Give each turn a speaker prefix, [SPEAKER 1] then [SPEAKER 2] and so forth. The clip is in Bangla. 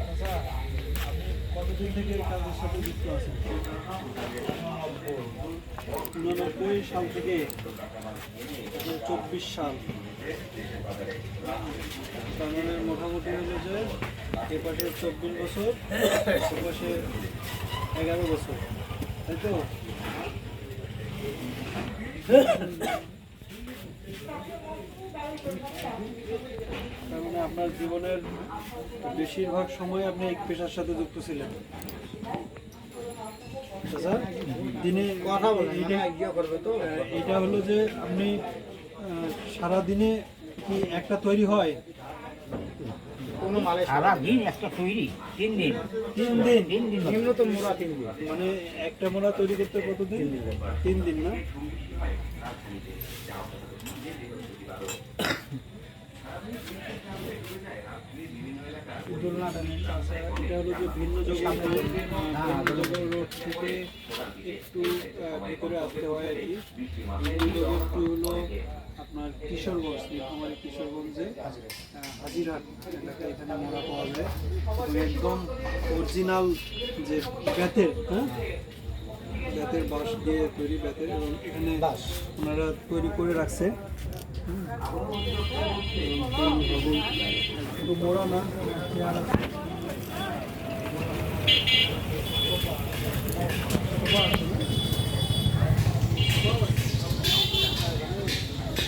[SPEAKER 1] আচ্ছা, আপনি কতদিন থেকে এই কাজের সাথে যুক্ত আছেন? 99 সাল থেকে 24 সাল, তার মানে মোটামুটি হলো যে এ পাশে 24 বছর, এ পাশে 11 বছর, তাই তো? তার মানে আপনার জীবনের বেশিরভাগ সময় আপনি এই পেশার সাথে যুক্ত ছিলেন। আচ্ছা, দিনে
[SPEAKER 2] কথা বলেন,
[SPEAKER 1] এটা হলো যে আপনি সারা দিনে কি একটা তৈরি হয়?
[SPEAKER 2] কোনো মালে
[SPEAKER 3] সারাদিন একটা তৈরি 3 দিন
[SPEAKER 1] 3 দিন?
[SPEAKER 2] নিম্নতম মোড়া 3 দিন।
[SPEAKER 1] মানে একটা মোড়া তৈরি করতে কতদিন? 3 দিন না? এটা হলো যে ভিন্ন জগৎ রোড থেকে একটু ভেতরে আসতে হয় আর কি। ভিন্ন জগৎটি হলো আপনার কিশোরগঞ্জ, নীলফামারী কিশোরগঞ্জে হাজিরহাট এলাকায় এখানে মোড়া পাওয়া যায় এবং একদম অরিজিনাল যে বেতের, হ্যাঁ, বেতের বাঁশ দিয়ে তৈরি, বেতের, এবং এখানে ওনারা তৈরি করে রাখছে। শুধু মোড়া না, চেয়ার আছে। সোফা আছে না?